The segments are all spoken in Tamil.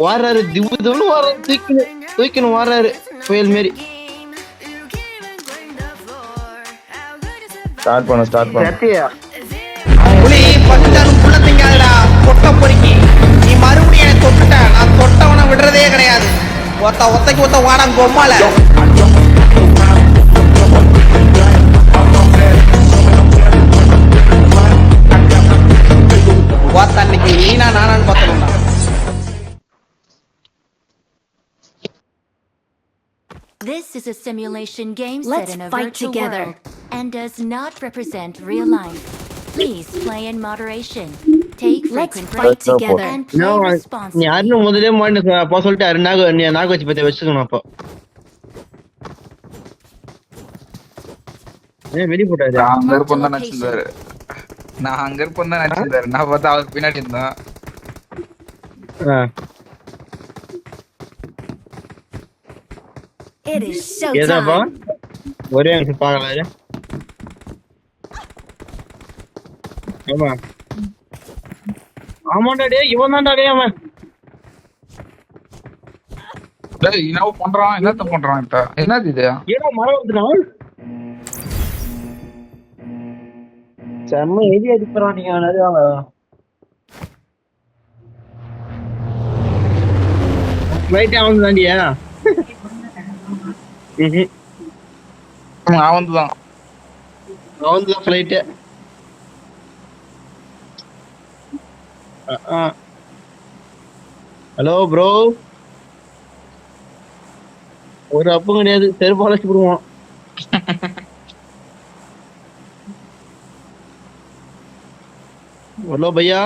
வாராரு திவுன்னு வாராரு, தூக்கின்னு வாராரு புயல் மாரி. ஸ்டார்ட் பண்ணு. புலி பஞ்சாலும் புள்ள திங்காதடா கொட்ட பொறுக்கி. நீ மறுபடியும் என்னை தொட்டுட்ட, நான் தொட்டவனை விடுறதே கிடையாது. ஒத்தைக்கு ஒத்த வாடாங்க கொம்மால. அன்னைக்கு நீனா நானான்னு பார்த்தோம்னா This is a simulation game set in a virtual world and does not represent real life. Please play in moderation. Take frequent breaks together and play responsibly. நீ யாருன்னு முதலே மாட்டு போ சொல்லிட்டு நாக வச்சு பத்தி வச்சுக்கணும். அப்போ வெளியே போட்டாரு. அங்க இருப்போம் தான் நினைச்சிருந்தாரு. நான் அங்க இருப்போம் தான் நினைச்சிருந்தாரு. நான் பார்த்தா அவருக்கு பின்னாடி இருந்தேன். ஏதாப்பா ஒரே நிமிஷம் பாக்கல. ஆமா ஆமாண்டா டே, இவன் தான்டா டே அவன். டேய் என்ன பண்றான்? என்னத்த பண்றான் இப்ப? என்னது இது? ஏடா மரம் வந்துறான். செம்ம ஏரியா அடிப்பறான் நீங்க. அவன் ரைட் அவன் தாண்டியா? அவன்தான் ஃப்ளைட். ஹலோ ப்ரோ, ஒரு அப்பு கிடையாது, செருப்பு அழைச்சி போடுவோம். ஹலோ பையா,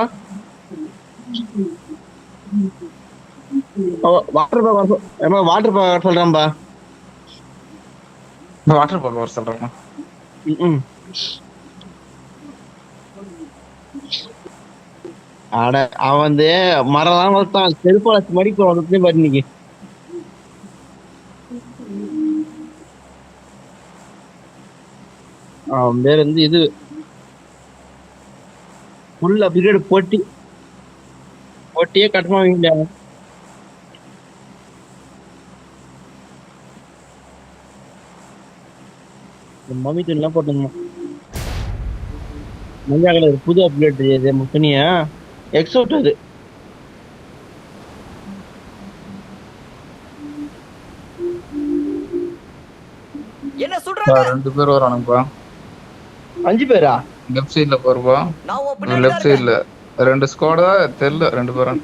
வாட்டர் பார்க் சொல்றான்பா. வாட்டர் பார்க் வர சொல்றான். அட அவன் வந்து மரம் வளர்த்தான், செருப்பு வளர்ச்சி மடிப்பு வந்து பாரு இன்னைக்கு. அவன் பேர் வந்து இது ஃபுல்லா பீரியட் போட்டியே கட்டமா வாங்கிட்டா. மம்மி தூண்லாம் போட்டுங்க. மஞ்சா கலர் புது அப்டேட் இது முக்கனியா எக்ஸோட். அது என்ன சொல்றாங்க? 2 பேர் வரானுப்பா. 5 பேரா? லெஃப்ட் சைடுல போறப்பா. லெஃப்ட் சைடுல 2 ஸ்குவாட் தான் தெரியல. 2 பேரும்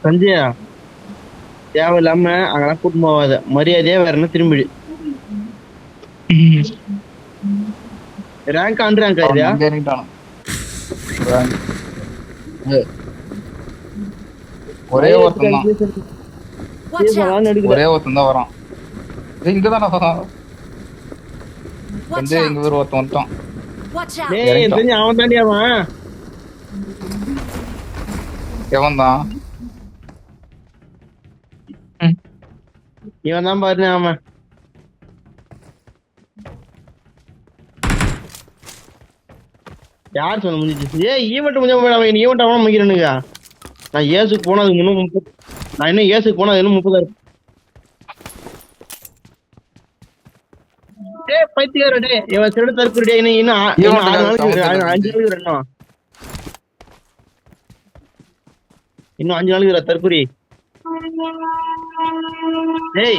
சஞ்சயா தேவையில்லாம அங்கெல்லாம் கூட்டு போவாத. மரியாதையா வேற என்ன திரும்பிடு. ரேங்க் அன் ரேங்க் ஆயிடுயா? ஒரே ஒருத்தன் தான் வரான். இங்கதானே வரான். இங்க ஒரு ஒருத்தன் வந்துட்டான். அவன் தாண்டி. எவன் தான்? இவன் தான் பாரு. அவன் யார் சொன்ன முடிஞ்சிச்சு? ஈவெண்ட் முடிஞ்ச ஈவெண்ட் அவன் முடிக்கிறேனுங்க. நான் ஏசுக்கு போனா அது இன்னும் 30. நான் இன்னும் ஏசுக்கு போனா அது இன்னும் 30,000. பைத்தியார டே, இவன் திருட தற்கொலை. இன்னும் 6 நாளைக்கு 5 நாளைக்கு ரெண்டும். இன்னும் 5 நாளைக்கு தற்கொலை. டேய்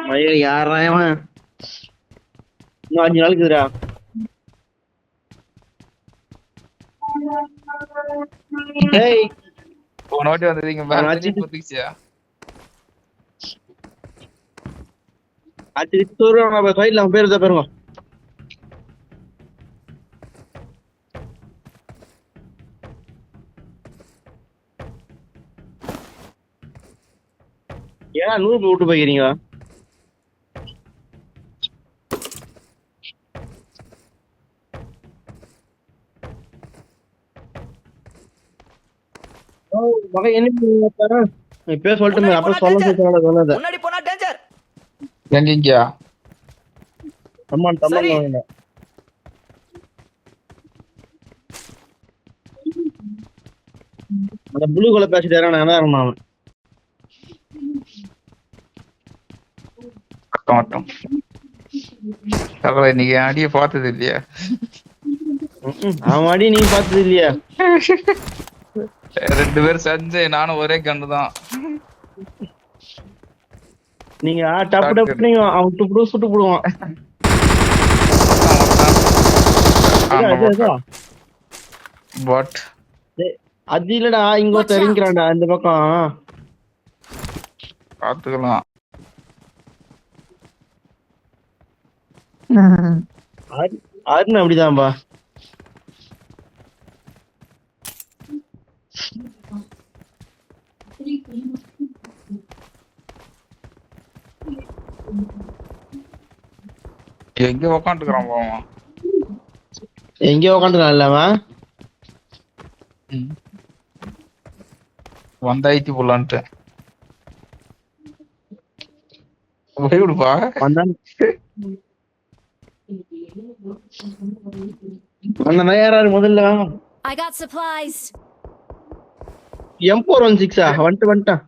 மயில யாரா அவன்? இன்னும் 5 நாளைக்கு இருக்குடா. டேய் போன வாட்டி வந்தீங்க மேட்ச் போட்டுச்சியா? அடி தூரமா போய் சைடுல அவன் பேர் தான் பாருங்க. ஏன் 100 விட்டு போய்க்கிறீங்க? மகன் என்ன இப்ப சொல்லிட்டு அப்புறம் சொல்ல சொன்னது முன்னாடி போனா டேஞ்சர். எங்கயா தம்மான் தம்மான் அந்த ப்ளூ கலர் பேசிட்டு என்ன அவன் மட்டும் தகவலை இன்னைக்கு அடிய பார்த்தது இல்லையா? அவன் அடி நீங்க பார்த்தது இல்லையா? 2 பேரும் செஞ்சு நானும் ஒரே கண்ணு தான். நீங்க டப்பு டப்பு நீங்க அவன் துப்பு சுட்டு போடுவான். பட் அது இல்லடா இங்க ஒருத்தர் இறங்கிறான்டா இந்த பக்கம் பாத்துக்கலாம். அருண் அப்படிதான்பா. எங்க உக்காந்துக்கிறான் போவான், எங்கேயோ உக்காந்துக்கலாம் இல்லவா வந்தாயித்தி போலான்ட்டு போய்விடுப்பா. அந்த யாராரு முதல்ல I got supplies. M416 வந்துட்டான்.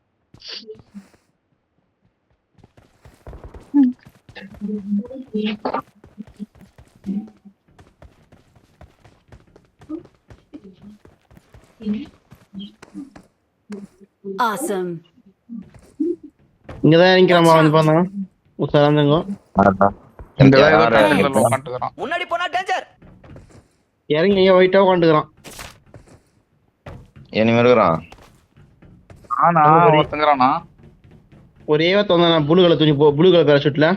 Awesome. இங்கதான் இறங்கிறாமா வந்து பார்த்தா உசாராந்தங்க இந்த உட்காந்துக்கிறான். முன்னாடி போனா டேஞ்சர். இறங்கி இங்க ஒயிட்டா உட்காந்துக்கிறான். இனிமே இருக்கிறான். ஆனா ஒருத்தங்கிறானா ஒரே வந்தானா ப்ளூ கலர் துணி ப்ளூ கலர் பேராஷூட்ல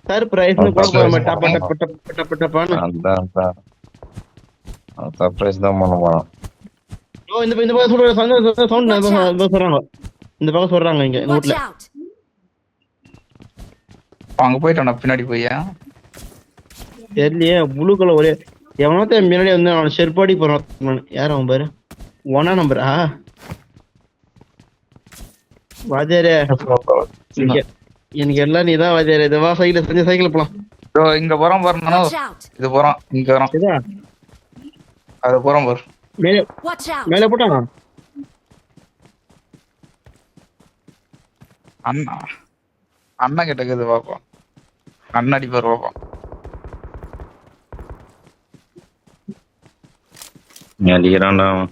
சர்ப்ரைஸ் சர்ப்ரைஸ் தான் பண்ண போறோம். இந்த பக்கம் சொல்றாங்க, இந்த பக்கம் சொல்றாங்க இங்க Watch வீட்ல out. அங்க போயிட்டானா பின்னாடி போய்யா தெரியலையே. ப்ளூ கலர் ஒரே எவனோத்த முன்னாடி வந்து அவன் ஷெர்பாடி போறான். யார் அவன் பாரு 1 நம்பரா வாஜரே. எனக்கு எல்லாம் நீதான் வாஜரே. இது வா சைக்கிள் செஞ்சு சைக்கிள் போலாம். இங்க போறோம் பாருனா, Watch out. இது போறோம் இங்க வரோம் இதா அது போறோம் பாரு. மேலே Watch out. மேலே போட்டானா அண்ணா அண்ணா கிட்ட இருக்குது பாப்போம். அண்ணா அடிப்பார் பாப்போம். அடிக்கிறான்டா அவன்.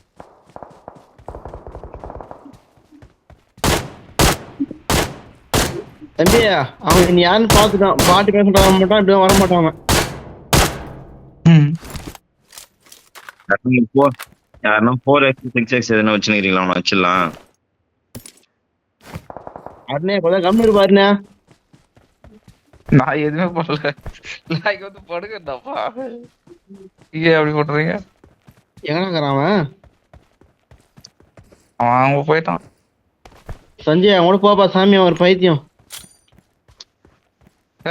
தம்பி அவன் நீ யாருன்னு பாத்துட்டான். பாட்டு பேச மாட்டான், இப்படி வர மாட்டான் அவன். யாருன்னா 4x 6x எதுனா வச்சுக்கிறீங்களா? அவனை வச்சிடலாம். அருணே கொஞ்சம் கம்மி இருப்பாருண்ணே. நான் எதுவுமே பண்ணல. நான் இங்க வந்து படுக்கட்டாப்பா. ஏன் அப்படி பண்றீங்க? எங்கடா இருக்கிறான் அவன்? அவன் அங்க போயிட்டான். சஞ்சய் அவனோட போப்பா சாமி, அவன் ஒரு பைத்தியம்.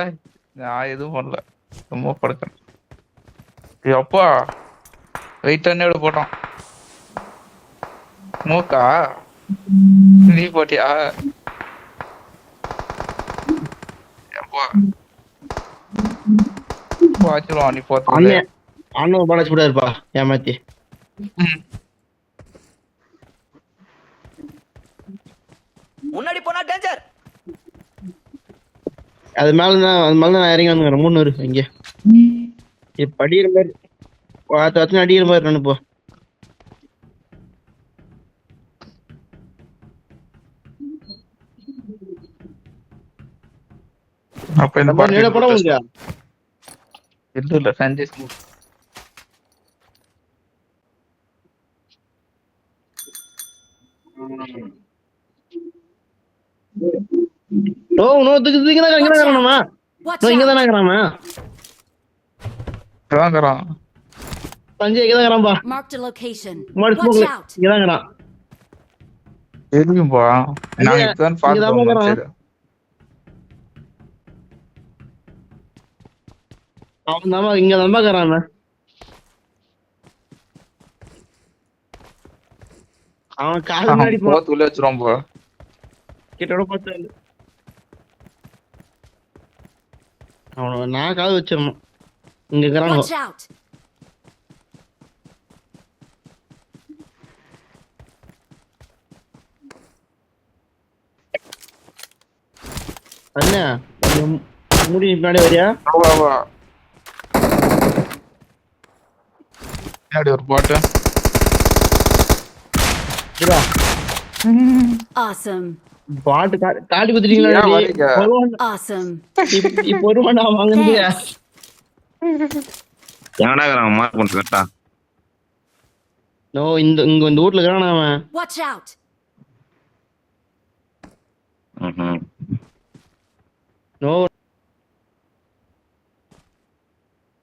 ஏய், நான் எதுவும் பண்ணல, சும்மா படுக்கிறேன். அப்பா வெயிட் தண்ணியோட போட்டான். மூக்கா நீ போட்டியா? வாச்சிருவான் நீ போத்த. அண்ணன் அண்ணன் படம் சூடா இருப்பா ஏமாத்தி. முன்னாடி போனா டேஞ்சர். அது மேலதான் நான் இறங்கி வந்துக்கிறேன். 300 இங்க இப்ப அடிக்கிற மாதிரி அடிக்கிற மாதிரி நான் இப்போ அப்ப இந்த நேர படம் பாட்டு இல்லையா? இல்ல சஞ்சய் ஓ நோத்துக்கு இங்கதான் இருக்கிறாமா? Watch இங்கதானே out. இருக்கிறாமா? சஞ்சய் இங்கதான் இருக்கிறான்பா. Marked a location. முன்னாடி Watch ஸ்மோக்ல out. இங்கதான் இருக்கிறான். தெரியும்பா, நான் இப்பதான் பார்த்தேன். அவன் தான் இங்க தான் இருக்கிறான். அவன் கால் முன்னாடி போத்துக்குள்ளே வச்சிருவான் போ. கிட்டோட பார்த்து அவனை நான் காது வச்சிடணும். இங்க இருக்கிறானுங்க. Watch out! அண்ணா கொஞ்சம் முடி பின்னாடி வரியா? வா வா பின்னாடி ஒரு பாட்டு இதா Awesome! பாட்டு காட்டி குத்துட்டீங்களா? ஏன் வரீங்க? Awesome! இப்போ ஒரு மணி வாங்குறது. Thanks! எங்கடா இருக்கிறான் மார்க் பண்ணிட்டு கரெக்டா? நோ இங்க இந்த வீட்ல இருக்கிறான் அவன். Watch out! ம் நோ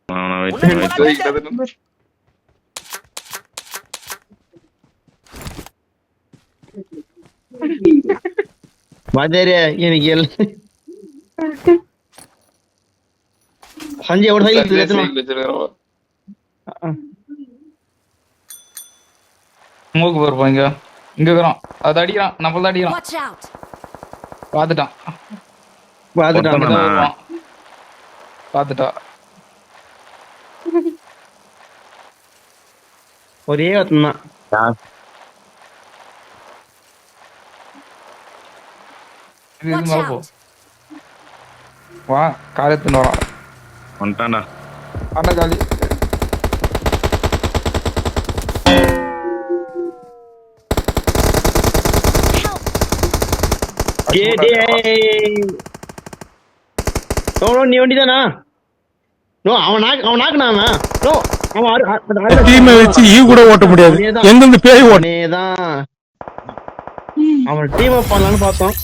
நான் வெயிட் பாஜாரி எனக்கு எல்லாம் சஞ்சய் எவ்வளோ சைக்கிள் எடுத்துனா? மூக்கு போயிருப்போம் இங்க இருக்கிறோம். அது அடிக்கிறான், நம்மள தான் அடிக்கிறான். Watch out! பாத்துட்டான் பார்த்துட்டான். இங்கதான் வருவான். பாத்துட்டா ஒரே ஒருத்தன் தான். இது Watch மேல போ. out! வா காலத்துன்னு வரான். வந்துட்டான்டா. அண்ணா காலி. நீ வண்டிதானா? நோ அவன் நாக்குனா அவன். நோ அவன் டீமை வச்சு ஈ கூட ஓட்ட முடியாது. எந்தெந்த பேய் ஓட்ட அவன் டீம் அப் பண்ணலான்னு பார்த்தோம்.